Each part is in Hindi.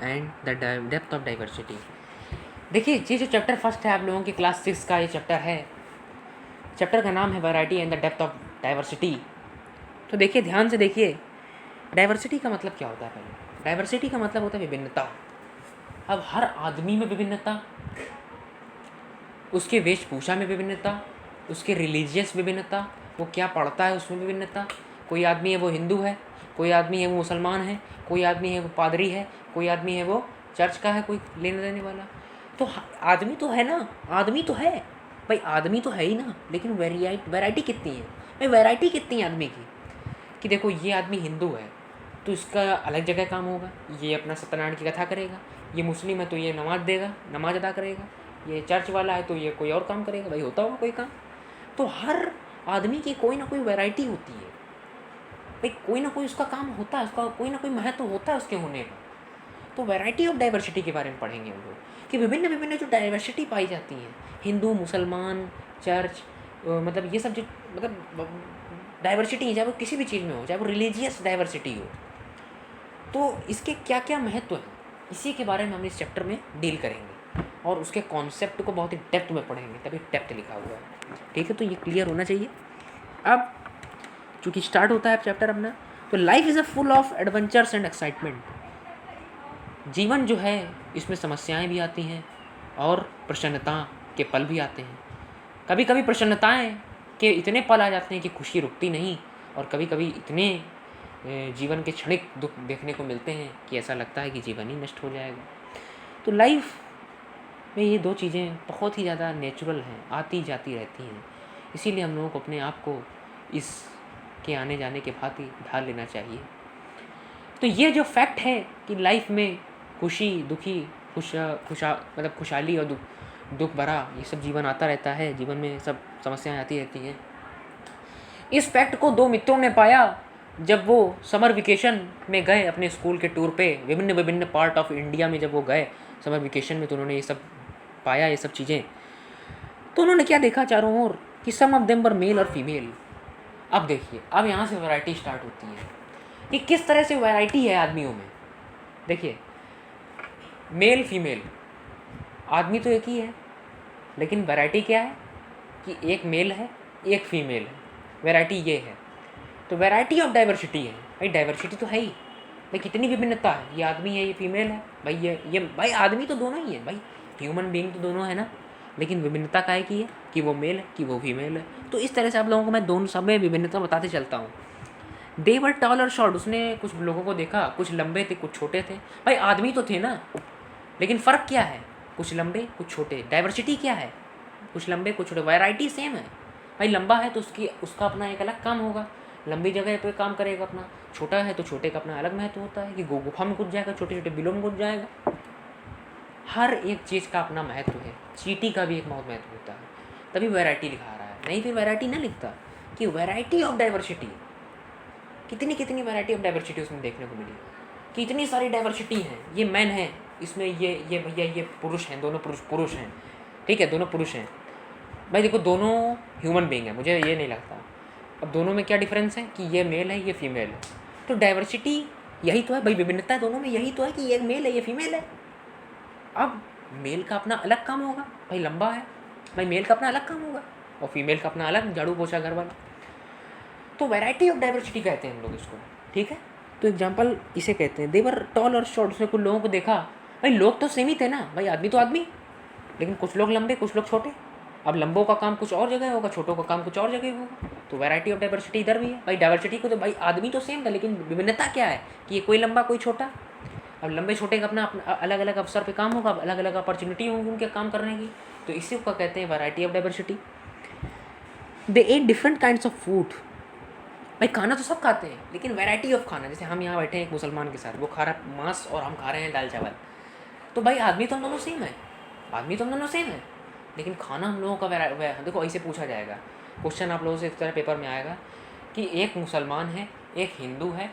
And the depth of diversity. देखिए ये जो चैप्टर फर्स्ट है आप लोगों के क्लास 6 का ये चैप्टर है, चैप्टर का नाम है variety and the depth of diversity. तो देखिए ध्यान से देखिए, डाइवर्सिटी का मतलब क्या होता है। पहले डाइवर्सिटी का मतलब होता है विभिन्नता। अब हर आदमी में विभिन्नता, उसके वेशभूषा में विभिन्नता, उसके रिलीजियस विभिन्नता, वो क्या पढ़ता है उसमें विभिन्नता। कोई आदमी है वो हिंदू है, कोई आदमी है वो मुसलमान है, कोई आदमी है वो पादरी है, कोई आदमी है वो चर्च का है, कोई लेने देने वाला। तो आदमी तो है ना, आदमी तो है भाई, आदमी तो है ही ना, लेकिन वैरायटी कितनी है भाई, वैरायटी कितनी है आदमी की। कि देखो ये आदमी हिंदू है तो इसका अलग जगह काम होगा, ये अपना सत्यनारायण की कथा करेगा। ये मुस्लिम है तो ये नमाज देगा, नमाज अदा करेगा। ये चर्च वाला है तो ये कोई और काम करेगा, भाई होता होगा कोई काम। तो हर आदमी की कोई ना कोई वैरायटी होती है भाई, कोई ना कोई उसका काम होता है, उसका कोई ना कोई महत्व होता है उसके होने का। तो वैरायटी ऑफ डाइवर्सिटी के बारे में पढ़ेंगे हम लोग कि विभिन्न विभिन्न जो डाइवर्सिटी पाई जाती है, हिंदू, मुसलमान, चर्च, मतलब ये सब जो मतलब डाइवर्सिटी है, चाहे वो किसी भी चीज़ में हो, चाहे वो रिलीजियस डाइवर्सिटी हो, तो इसके क्या क्या महत्व हैं, इसी के बारे में हम इस चैप्टर में डील करेंगे और उसके कॉन्सेप्ट को बहुत ही डेप्थ में पढ़ेंगे, तभी डेप्थ लिखा हुआ है। ठीक है, तो ये क्लियर होना चाहिए। अब चूँकि स्टार्ट होता है चैप्टर अपना, तो life is a full of adventures and excitement. जीवन जो है इसमें समस्याएं भी आती हैं और प्रसन्नता के पल भी आते हैं। कभी कभी प्रसन्नताएं के इतने पल आ जाते हैं कि खुशी रुकती नहीं, और कभी कभी इतने जीवन के क्षणिक दुख देखने को मिलते हैं कि ऐसा लगता है कि जीवन ही नष्ट हो जाएगा। तो लाइफ में ये दो चीज़ें बहुत ही ज़्यादा नेचुरल हैं, आती जाती रहती हैं। इसीलिए हम लोगों को अपने आप को इस के आने जाने के भांति ढाल लेना चाहिए। तो ये जो फैक्ट है कि लाइफ में खुशी, दुखी, मतलब खुशहाली और दुख भरा ये सब जीवन आता रहता है, जीवन में सब समस्याएं आती रहती हैं। इस फैक्ट को दो मित्रों ने पाया जब वो समर वेकेशन में गए अपने स्कूल के टूर पे, विभिन्न विभिन्न पार्ट ऑफ इंडिया में जब वो गए समर वेकेशन में, तो उन्होंने ये सब पाया, ये सब चीज़ें। तो उन्होंने क्या देखा चारों ओर कि सम ऑफ देम वर मेल और फीमेल। अब देखिए, अब यहाँ से वैरायटी स्टार्ट होती है कि किस तरह से वैरायटी है आदमियों में। देखिए, मेल फीमेल, आदमी तो एक ही है, लेकिन वैरायटी क्या है कि एक मेल है, एक फीमेल है, वैरायटी ये है। तो वैरायटी ऑफ डाइवर्सिटी है भाई, डाइवर्सिटी तो है ही भाई, कितनी विभिन्नता है, ये आदमी है, ये फीमेल है भाई, ये भाई आदमी तो दोनों ही है भाई, ह्यूमन बीइंग तो दोनों है ना, लेकिन विभिन्नता काहे की है कि वो मेल है कि वो फीमेल है। तो इस तरह से आप लोगों को मैं दोनों सब में विभिन्नता बताते चलता हूँ। दे वर टॉल और शॉर्ट, उसने कुछ लोगों को देखा, कुछ लंबे थे कुछ छोटे थे, भाई आदमी तो थे ना, लेकिन फ़र्क क्या है, कुछ लंबे कुछ छोटे। डाइवर्सिटी क्या है, कुछ लंबे कुछ छोटे, वैरायटी सेम है भाई। लंबा है तो उसका अपना एक अलग काम होगा, लंबी जगह पे काम करेगा अपना। छोटा है तो छोटे का अपना अलग महत्व होता है कि गुफा में घुस जाएगा, छोटे छोटे बिलों में घुस जाएगा। हर एक चीज़ का अपना महत्व है, चींटी का भी एक बहुत महत्व होता है, तभी वैरायटी लिखा रहा है, नहीं फिर वैरायटी ना लिखता कि वैरायटी ऑफ डाइवर्सिटी। कितनी कितनी वैरायटी ऑफ डाइवर्सिटी उसमें देखने को मिली कि इतनी सारी डाइवर्सिटी हैं। ये मैन है, इसमें ये भैया ये पुरुष हैं, दोनों पुरुष हैं, ठीक है, दोनों पुरुष हैं भाई। देखो दोनों ह्यूमन बीइंग है, मुझे ये नहीं लगता। अब दोनों में क्या डिफरेंस है कि ये मेल है ये फीमेल है, तो डाइवर्सिटी यही तो है भाई, विभिन्नता है दोनों में, यही तो है कि ये मेल है ये फीमेल है। अब मेल का अपना अलग काम होगा भाई, लंबा है भाई, मेल का अपना अलग काम होगा, और फीमेल का अपना अलग, झाड़ू पोछा घर वाला। तो वैरायटी ऑफ डाइवर्सिटी कहते हैं हम लोग इसको, ठीक है। तो एग्जांपल इसे कहते हैं, देवर टॉल और शॉर्ट। उसने कुछ लोगों को देखा भाई, लोग तो सेम ही थे ना भाई, आदमी तो आदमी, लेकिन कुछ लोग लंबे कुछ लोग छोटे। अब लंबों का काम कुछ और जगह होगा, छोटों का काम कुछ और जगह होगा। तो वैरायटी ऑफ डाइवर्सिटी इधर भी है भाई। डाइवर्सिटी को तो भाई आदमी तो सेम था, लेकिन विभिन्नता क्या है कि ये कोई लंबा कोई छोटा। अब लंबे छोटे का अपना अपना अलग अलग अवसर पे काम होगा, अलग अलग अपॉर्चुनिटी होंगी उनके काम करने की। तो इसी को कहते हैं variety of diversity. They at different kinds of food. भाई खाना तो सब खाते हैं, लेकिन वैरायटी ऑफ खाना, जैसे हम यहाँ बैठे हैं एक मुसलमान के साथ, वो खा रहा है मांस और हम खा रहे हैं दाल चावल। तो भाई आदमी तो हम दोनों सेम है, आदमी तो हम दोनों सेम है, लेकिन खाना हम लोगों का देखो ऐसे पूछा जाएगा क्वेश्चन, आप लोगों से इस तरह पेपर में आएगा कि एक मुसलमान है एक हिंदू है,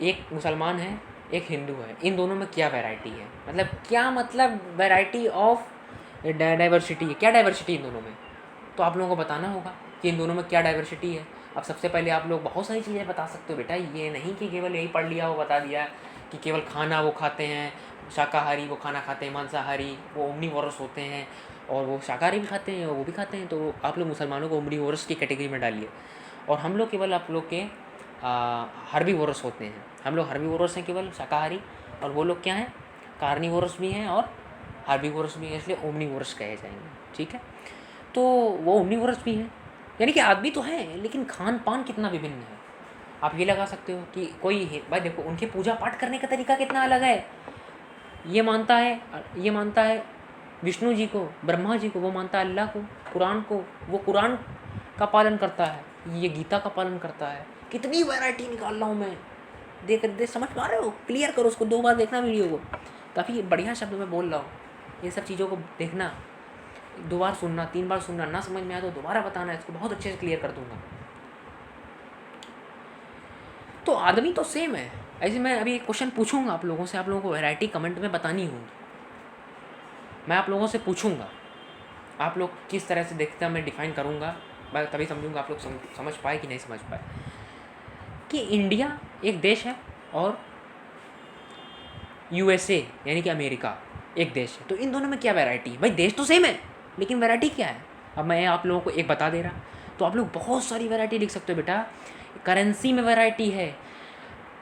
एक मुसलमान है एक हिंदू है, इन दोनों में क्या वैरायटी है, मतलब क्या मतलब वैरायटी ऑफ डाइवर्सिटी है, क्या डाइवर्सिटी इन दोनों में। तो आप लोगों को बताना होगा कि इन दोनों में क्या डाइवर्सिटी है। अब सबसे पहले आप लोग बहुत सारी चीज़ें बता सकते हो बेटा, ये नहीं कि केवल यही पढ़ लिया हो बता दिया कि केवल खाना वो खाते हैं, शाकाहारी वो खाना खाते हैं, मांसाहारी वो ओमनीवोरस होते हैं, और वो शाकाहारी भी खाते हैं और वो भी खाते हैं। तो आप लोग मुसलमानों को ओमनीवोरस की कैटेगरी में डालिए, और हम लोग केवल आप लोग के हर्बीवोरस होते हैं। हम लोग हर्बीवोरस हैं केवल शाकाहारी, और वो लोग क्या हैं, कार्निवोरस भी हैं और हर्बीवोरस भी हैं, इसलिए ओमनीवोरस कहे जाएंगे। ठीक है, तो वो ओमनीवोरस भी हैं, यानी कि आदमी तो हैं लेकिन खान पान कितना विभिन्न है। आप ये लगा सकते हो कि भाई देखो उनके पूजा पाठ करने का तरीका कितना अलग है। ये मानता है विष्णु जी को, ब्रह्मा जी को, वो मानता है अल्लाह को, कुरान को, वो कुरान का पालन करता है, ये गीता का पालन करता है। कितनी वैरायटी निकाल रहा हूँ मैं, देख समझ पा रहे हो? क्लियर करो उसको, 2 बार देखना वीडियो को, काफ़ी बढ़िया शब्द में बोल रहा हूँ। ये सब चीज़ों को देखना, 2 बार सुनना, 3 बार सुनना, ना समझ में आया तो दोबारा बताना, इसको बहुत अच्छे से क्लियर कर दूंगा। तो आदमी तो सेम है। ऐसे मैं अभी एक क्वेश्चन पूछूंगा आप लोगों से, आप लोगों को वैरायटी कमेंट में बतानी होगी। मैं आप लोगों से पूछूंगा, आप लोग किस तरह से देखते हैं मैं डिफाइन करूंगा, मैं तभी समझूंगा आप लोग समझ पाए कि नहीं समझ पाए। कि इंडिया एक देश है और यूएसए यानी कि अमेरिका एक देश है, तो इन दोनों में क्या वैरायटी है? भाई देश तो सेम है लेकिन वैरायटी क्या है? अब मैं आप लोगों को एक बता दे रहा, तो आप लोग बहुत सारी वैरायटी लिख सकते हो बेटा। करेंसी में वैरायटी है,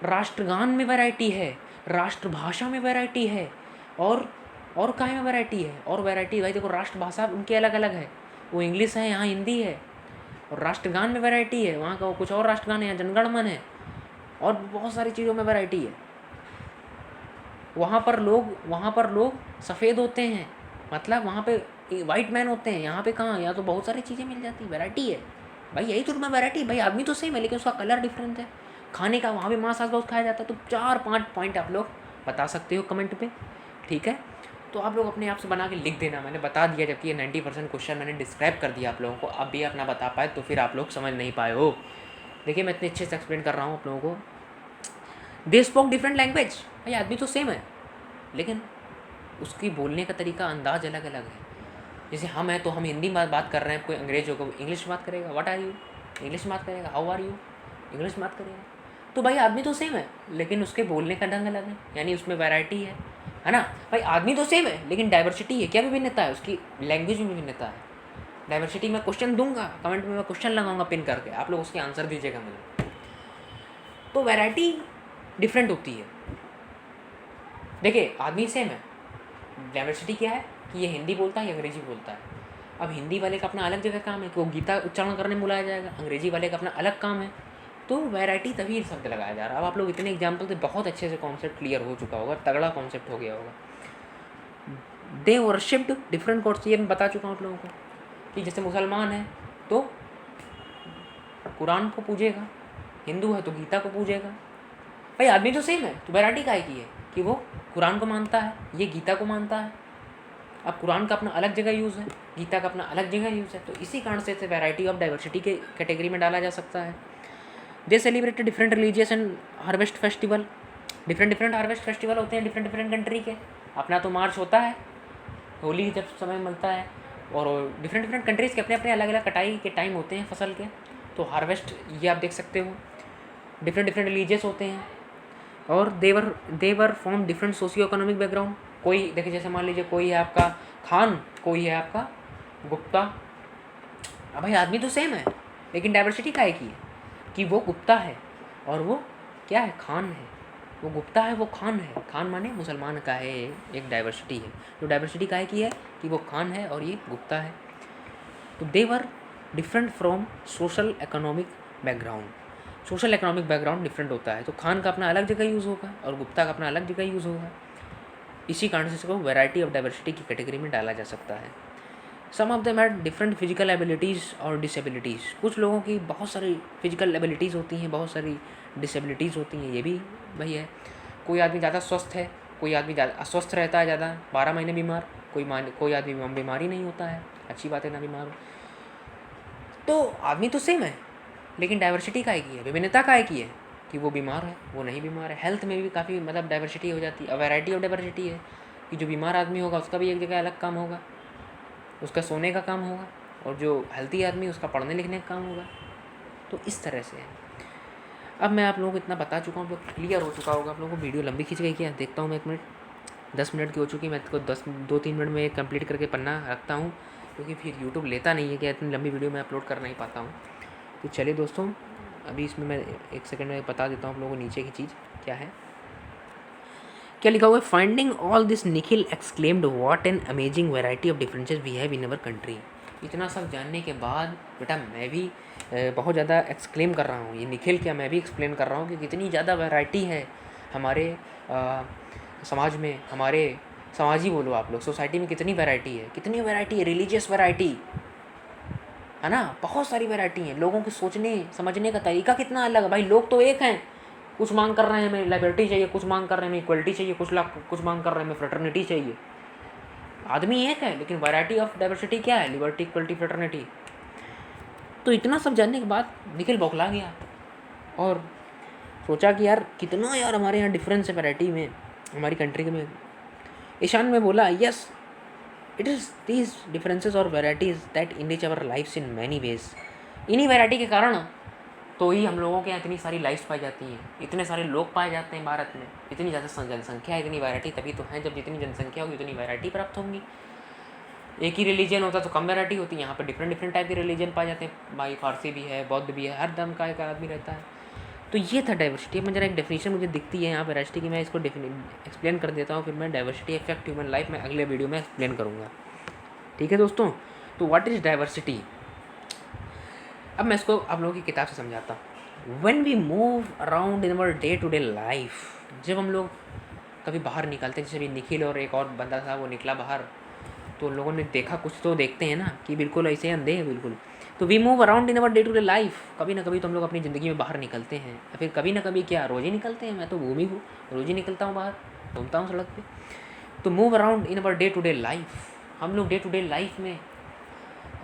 राष्ट्रगान में वैरायटी है, राष्ट्रभाषा में वैरायटी है, और काहे में वैरायटी है, और वैरायटी भाई देखो, राष्ट्रभाषा उनके अलग अलग है, वो इंग्लिश है, यहाँ हिंदी है। और राष्ट्रगान में वैरायटी है, वहाँ का वो कुछ और राष्ट्रगान है, यहाँ जनगण मन है, और बहुत सारी चीज़ों में वैरायटी है। वहाँ पर लोग सफ़ेद होते हैं, मतलब वहाँ पे वाइट मैन होते हैं, यहाँ पे कहाँ, यहाँ तो बहुत सारी चीज़ें मिल जाती, वैरायटी है भाई। यही तो मैं वैरायटी, भाई आदमी तो सेम है लेकिन उसका कलर डिफरेंट है। खाने का वहाँ भी मांस बहुत खाया जाता है। तो 4-5 पॉइंट आप लोग बता सकते हो कमेंट पे, ठीक है? तो आप लोग अपने आप से बना के लिख देना, मैंने बता दिया, जबकि ये 90% क्वेश्चन मैंने डिस्क्राइब कर दिया आप लोगों को। अब भी आप ना बता पाए तो फिर आप लोग समझ नहीं पाए हो। देखिए मैं इतने अच्छे से एक्सप्लेन कर रहा हूँ आप लोगों को। दे स्पोक डिफरेंट लैंग्वेज, भाई आदमी तो सेम है लेकिन उसकी बोलने का तरीका, अंदाज अलग अलग है। जैसे हम हैं तो हम हिंदी में बात कर रहे हैं, कोई अंग्रेज होगा इंग्लिश में बात करेगा, व्हाट आर यू, इंग्लिश में बात करेगा, हाउ आर यू, इंग्लिश में बात करेगा। तो भाई आदमी तो सेम है लेकिन उसके बोलने का ढंग अलग है, यानी उसमें वैरायटी है ना? भाई आदमी तो सेम है लेकिन डाइवर्सिटी है, क्या विभिन्नता है? उसकी लैंग्वेज में विभिन्नता है। डाइवर्सिटी में क्वेश्चन दूंगा, कमेंट में मैं क्वेश्चन लगाऊंगा पिन करके, आप लोग उसके आंसर दीजिएगा मुझे। तो वैरायटी डिफरेंट होती है। देखिए आदमी सेम है, डाइवर्सिटी क्या है कि ये हिंदी बोलता है, ये अंग्रेजी बोलता है। अब हिंदी वाले का अपना अलग जगह काम है कि वो गीता उच्चारण करने में बुलाया जाएगा, अंग्रेजी वाले का अपना अलग काम है। तो वैरायटी तभी शब्द लगाया जा रहा है। अब आप लोग इतने एग्जाम्पल से बहुत अच्छे से कॉन्सेप्ट क्लियर हो चुका होगा, तगड़ा कॉन्सेप्ट हो गया होगा। दे वर्शिप्ड डिफरेंट गॉड्स, ये मैं बता चुका हूँ आप लोगों को कि जैसे मुसलमान है तो कुरान को पूजेगा, हिंदू है तो गीता को पूजेगा। भाई आदमी तो सेम है, तो वैरायटी काहे की है कि वो कुरान को मानता है, ये गीता को मानता है। अब कुरान का अपना अलग जगह यूज़ है, गीता का अपना अलग जगह यूज़ है, तो इसी कारण से इसे वैरायटी ऑफ डाइवर्सिटी के कैटेगरी में डाला जा सकता है। दे celebrate different religious and harvest festival, different harvest festival होते हैं डिफरेंट कंट्री के। अपना तो मार्च होता है, होली जब समय मिलता है, और डिफरेंट कंट्रीज़ के अपने अपने अलग अलग कटाई के टाइम होते हैं फसल के। तो हार्वेस्ट ये आप देख सकते हो, डिफरेंट रिलीजियस होते हैं, और they were from different socio economic background. कोई देखिए जैसे मान लीजिए कोई है आपका खान, कोई है आपका गुप्ता। अब भाई आदमी तो सेम है लेकिन डाइवर्सिटी काहे की है कि वो गुप्ता है और वो क्या है, खान है। वो गुप्ता है, वो खान है, खान माने मुसलमान का है, एक डाइवर्सिटी है। तो डाइवर्सिटी काहे की है कि वो खान है और ये गुप्ता है। तो they were different from social economic background, social economic background different होता है। तो खान का अपना अलग जगह यूज़ होगा और गुप्ता का अपना अलग जगह यूज़ होगा। इसी कारण से इसको वैरायटी ऑफ डाइवर्सिटी की कैटेगरी में डाला जा सकता है। Some of them had different physical abilities और डिसेबिलिटीज़। कुछ लोगों की बहुत सारी फिजिकल एबिलिटीज़ होती हैं, बहुत सारी डिसेबिलिटीज़ होती हैं, ये भी वही है। कोई आदमी ज़्यादा स्वस्थ है, कोई आदमी ज़्यादा अस्वस्थ रहता है, ज़्यादा 12 महीने बीमार, कोई आदमी बीमार ही नहीं होता है, अच्छी बात है ना बीमार हो। तो आदमी तो सेम है लेकिन डाइवर्सिटी काहे की है, विभिन्नता काहे की है कि वो बीमार है, वो नहीं बीमार है। हेल्थ में भी काफ़ी मतलब डाइवर्सिटी हो जाती है, वैरायटी ऑफ डाइवर्सिटी है कि जो बीमार आदमी होगा उसका भी एक जगह अलग काम होगा, उसका सोने का काम होगा, और जो हेल्थी आदमी उसका पढ़ने लिखने का काम होगा। तो इस तरह से है। अब मैं आप लोगों को इतना बता चुका हूँ, तो क्लियर हो चुका होगा आप लोगों को। वीडियो लंबी खींच गई क्या? देखता हूँ मैं 1 मिनट, 10 मिनट की हो चुकी। मैं इसको 2-3 मिनट में कंप्लीट करके पन्ना रखता हूँ, क्योंकि फिर यूट्यूब लेता नहीं है कि इतनी लंबी वीडियो मैं अपलोड कर नहीं पाता हूँ। तो चलिए दोस्तों, अभी इसमें मैं 1 सेकंड में बता देता हूँ आप लोगों को नीचे की चीज़ क्या है। क्या लिखा हुआ है? Finding all this Nikhil exclaimed what an amazing variety of differences we have in our country. इतना सब जानने के बाद बेटा मैं भी बहुत ज़्यादा एक्सक्लेम कर रहा हूँ, ये निखिल क्या, मैं भी एक्सप्लेन कर रहा हूँ कि कितनी ज़्यादा वैरायटी है हमारे समाज में, हमारे समाज ही बोलो आप लोग, सोसाइटी में कितनी वैरायटी है, कितनी वैरायटी है, रिलीजियस वैरायटी है ना, बहुत सारी वैरायटी है। लोगों के सोचने समझने का तरीका कितना अलग है भाई। लोग तो एक हैं, कुछ मांग कर रहे हैं हमें लिबर्टी चाहिए, कुछ मांग कर रहे हैं हमें इक्वलिटी चाहिए, कुछ मांग कर रहे हैं हमें फ्रेटर्निटी चाहिए। आदमी एक है, लेकिन वैरायटी ऑफ डाइवर्सिटी क्या है? Liberty, equality, fraternity. तो इतना सब जानने के बाद निखिल बौखला गया और सोचा कि यार कितना यार हमारे यहाँ डिफरेंस है वैरायटी में, हमारी कंट्री में। ईशान में बोला, yes it is these differences और varieties that enrich our lifes in many ways. इन्हीं वैरायटी के कारण तो ही हम लोगों के यहाँ इतनी सारी लाइफ्स पाई जाती हैं, इतने सारे लोग पाए जाते हैं भारत में, इतनी ज़्यादा जनसंख्या, इतनी वैरायटी तभी तो है। जब जितनी जनसंख्या होगी उतनी वैरायटी प्राप्त होंगी। एक ही रिलीजन होता तो कम वैरायटी होती, यहाँ पर डिफरेंट टाइप के रिलीजन पाए जाते हैं भाई। फारसी भी है, बौद्ध भी है, हर धर्म का एक आदमी रहता है। तो ये था डाइवर्सिटी। अब मैं जरा एक डेफिनेशन मुझे दिखती है यहाँ पर डाइवर्सिटी की, मैं इसको एक्सप्लेन कर देता हूँ, फिर मैं डाइवर्सिटी इफेक्ट ह्यूमन लाइफ में अगले वीडियो में एक्सप्लेन करूँगा। ठीक है दोस्तों, तो व्हाट इज़ डाइवर्सिटी। अब मैं इसको आप लोगों की किताब से समझाता हूँ। When we move around in our day to day life, जब हम लोग कभी बाहर निकलते हैं, जैसे भी निखिल और एक और बंदा था वो निकला बाहर, तो लोगों ने देखा, कुछ तो देखते हैं ना कि बिल्कुल ऐसे अंधे हैं बिल्कुल। तो we move around in our day to day life, कभी ना कभी तो हम लोग अपनी ज़िंदगी में बाहर निकलते हैं, या फिर कभी ना कभी क्या रोज़ ही निकलते हैं। मैं तो घूमी हूँ, रोज़ ही निकलता हूँ बाहर, घूमता हूँ सड़क पे। तो move around in our day to day life, हम लोग डे टू डे लाइफ में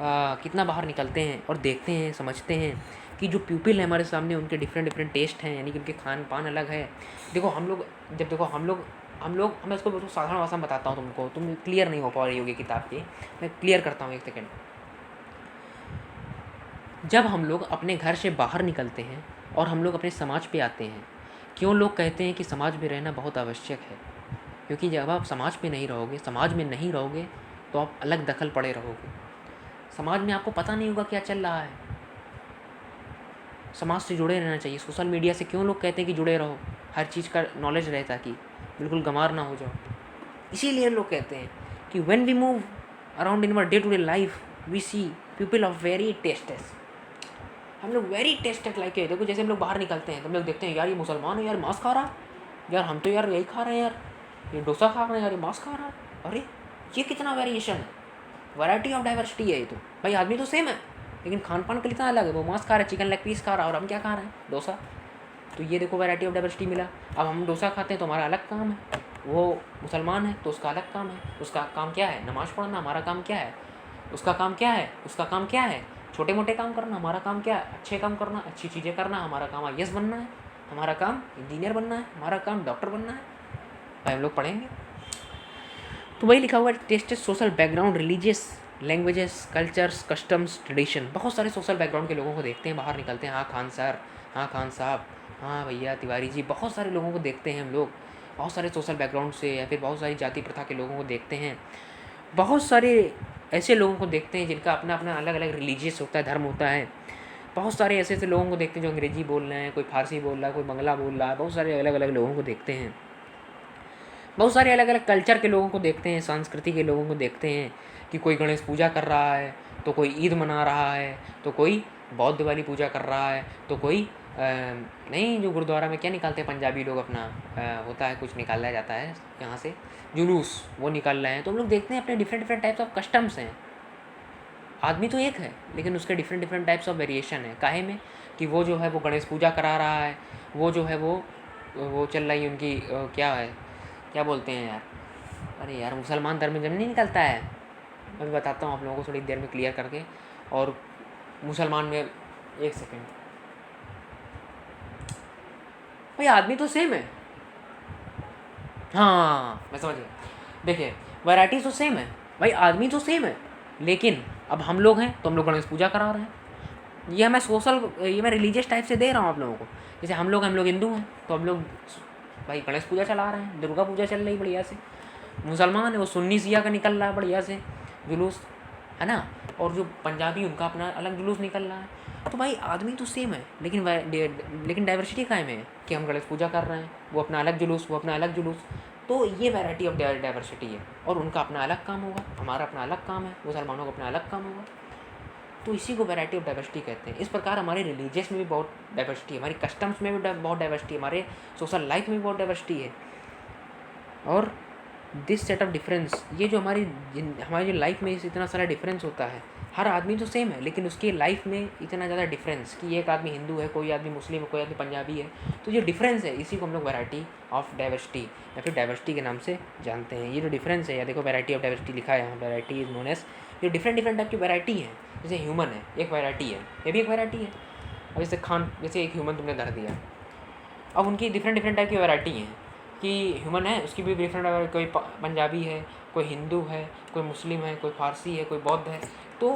कितना बाहर निकलते हैं और देखते हैं, समझते हैं कि जो पीपल है हमारे सामने, उनके डिफरेंट टेस्ट हैं, यानी कि उनके खान पान अलग है। देखो हम लोग जब देखो हम लोग मैं इसको बहुत साधारण भाषा में बताता हूँ तुमको, तुम क्लियर नहीं हो पा रही होगी किताब की, मैं क्लियर करता हूँ 1 सेकेंड। जब हम लोग अपने घर से बाहर निकलते हैं और हम लोग अपने समाज पे आते हैं, क्यों लोग कहते हैं कि समाज में रहना बहुत आवश्यक है? क्योंकि जब आप समाज में नहीं रहोगे, समाज में नहीं रहोगे, तो आप अलग दखल पड़े रहोगे। समाज में आपको पता नहीं होगा क्या चल रहा है। समाज से जुड़े रहना चाहिए। सोशल मीडिया से क्यों लोग कहते हैं कि जुड़े रहो, हर चीज़ का नॉलेज रहे ताकि बिल्कुल गंवार ना हो जाओ। इसीलिए लोग कहते हैं कि when we move around in our day to day life we see people of very tastes. हम लोग वेरी टेस्टेड लाइक है। देखो जैसे हम लोग बाहर निकलते हैं तो हम लोग देखते हैं यार ये मुसलमान है यार, मांस खा रहा है यार, हम तो यार यही खा रहे हैं यार, ये डोसा खा रहे हैं यार, ये मांस खा रहा है। अरे ये कितना वेरिएशन है, वैरायटी ऑफ डाइवर्सिटी है ये तो। भाई आदमी तो सेम है, लेकिन खान पान का कितना अलग है। वो मांस खा रहा है, चिकन लेग पीस खा रहा है, और हम क्या खा रहे हैं? डोसा। तो ये देखो वैरायटी ऑफ डाइवर्सिटी मिला। अब हम डोसा खाते हैं तो हमारा अलग काम है, वो मुसलमान है तो उसका अलग काम है। उसका काम क्या है? नमाज़ पढ़ना। हमारा काम क्या है? उसका काम क्या है? उसका काम क्या है? छोटे मोटे काम करना। हमारा काम क्या है? अच्छे काम करना, अच्छी चीज़ें करना। हमारा काम IAS बनना है, हमारा काम इंजीनियर बनना है, हमारा काम डॉक्टर बनना है। भाई हम लोग पढ़ेंगे तो वही लिखा हुआ है, taste social background, religious, languages, cultures, customs, tradition. बहुत सारे सोशल बैकग्राउंड के लोगों को देखते हैं, बाहर निकलते हैं। हाँ खान सर, हाँ खान साहब, हाँ भैया तिवारी जी, बहुत सारे लोगों को देखते हैं हम लोग, बहुत सारे सोशल बैकग्राउंड से, या फिर बहुत सारी जाति प्रथा के लोगों को देखते हैं। बहुत सारे ऐसे लोगों को देखते हैं जिनका अपना अपना अलग अलग रिलीजियस होता है, धर्म होता है। बहुत सारे ऐसे ऐसे लोगों को देखते हैं जो अंग्रेज़ी बोल रहे हैं, कोई फारसी बोल रहा है, कोई बंगला बोल रहा है। बहुत सारे अलग अलग लोगों को देखते हैं, बहुत सारे अलग अलग कल्चर के लोगों को देखते हैं, संस्कृति के लोगों को देखते हैं कि कोई गणेश पूजा कर रहा है तो कोई ईद मना रहा है, तो कोई बौद्ध वाली पूजा कर रहा है, तो कोई नहीं, जो गुरुद्वारा में क्या निकालते हैं पंजाबी लोग, अपना होता है कुछ निकाला जाता है यहाँ से जुलूस, वो निकाल रहे हैं। तो हम लोग देखते हैं अपने डिफरेंट टाइप्स ऑफ कस्टम्स हैं। आदमी तो एक है लेकिन उसके डिफरेंट टाइप्स ऑफ वेरिएशन है। काहे में कि वो जो है वो गणेश पूजा करा रहा है, वो जो है वो चल रही है उनकी क्या है, क्या बोलते हैं यार, अरे यार मुसलमान धर्म में जब नहीं निकलता है, मैं भी बताता हूँ आप लोगों को थोड़ी देर में क्लियर करके। और मुसलमान में 1 सेकेंड, भाई आदमी तो सेम है। हाँ मैं समझ गया। देखिए वैरायटी तो सेम है भाई, आदमी तो सेम है, लेकिन अब हम लोग हैं तो हम लोग गणेश पूजा करा रहे हैं। ये मैं रिलीजियस टाइप से दे रहा हूँ आप लोगों को जैसे हम लोग हिंदू हैं तो हम लोग भाई गणेश पूजा चला रहे हैं, दुर्गा पूजा चल रही बढ़िया से। मुसलमान है वो सुन्नी शिया का निकल रहा है बढ़िया से जुलूस, है ना। और जो पंजाबी उनका अपना अलग जुलूस निकल रहा है। तो भाई आदमी तो सेम है, लेकिन डाइवर्सिटी कायम है कि हम गणेश पूजा कर रहे हैं, वो अपना अलग जुलूस, वो अपना अलग जुलूस। तो ये वैरायटी ऑफ डाइवर्सिटी है। और उनका अपना अलग काम होगा, हमारा अपना अलग काम है, मुसलमानों का अपना अलग काम होगा। तो इसी को वैरायटी ऑफ डाइवर्सिटी कहते हैं। इस प्रकार हमारे रिलीजियस में भी बहुत डाइवर्सिटी है, हमारी कस्टम्स में भी बहुत डाइवर्सिटी है, हमारे सोशल लाइफ में भी बहुत डाइवर्सिटी है। और दिस सेट ऑफ डिफरेंस, ये जो हमारी जो लाइफ में इतना सारा डिफरेंस होता है, हर आदमी तो सेम है लेकिन उसकी लाइफ में इतना ज़्यादा डिफरेंस कि एक आदमी हिंदू है, कोई आदमी मुस्लिम है, कोई आदमी पंजाबी है। तो जो डिफरेंस है इसी को हम लोग वैरायटी ऑफ डाइवर्सिटी या फिर डाइवर्सिटी के नाम से जानते हैं। ये जो डिफरेंस है, या देखो वैरायटी ऑफ डाइवर्सिटी लिखा है यहाँ, वैरायटी इज नोन एज, जो डिफरेंट टाइप की वैरायटी है। जैसे ह्यूमन है, एक वैरायटी है, ये भी एक वैरायटी है। अब जैसे एक ह्यूमन तुमने धर दिया, अब उनकी डिफरेंट टाइप की वैरायटी हैं कि ह्यूमन है उसकी भी डिफरेंट, कोई पंजाबी है, कोई हिंदू है, कोई मुस्लिम है, कोई फारसी है, कोई बौद्ध है। तो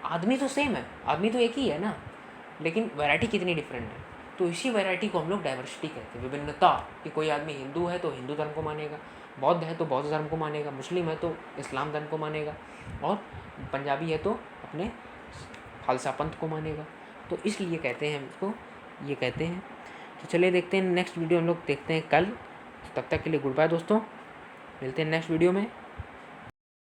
आदमी तो सेम है, आदमी तो एक ही है ना, लेकिन वैरायटी कितनी डिफरेंट है। तो इसी वैरायटी को हम लोग डाइवर्सिटी कहते हैं, विभिन्नता। कि कोई आदमी हिंदू है तो हिंदू धर्म को मानेगा, बौद्ध है तो बौद्ध धर्म को मानेगा, मुस्लिम है तो इस्लाम धर्म को मानेगा, और पंजाबी है तो अपने खालसा पंथ को मानेगा। तो इसलिए कहते हैं उसको, ये कहते हैं। तो चलिए देखते हैं नेक्स्ट वीडियो हम लोग देखते हैं कल। तब तक के लिए गुड बाय दोस्तों, मिलते हैं नेक्स्ट वीडियो में।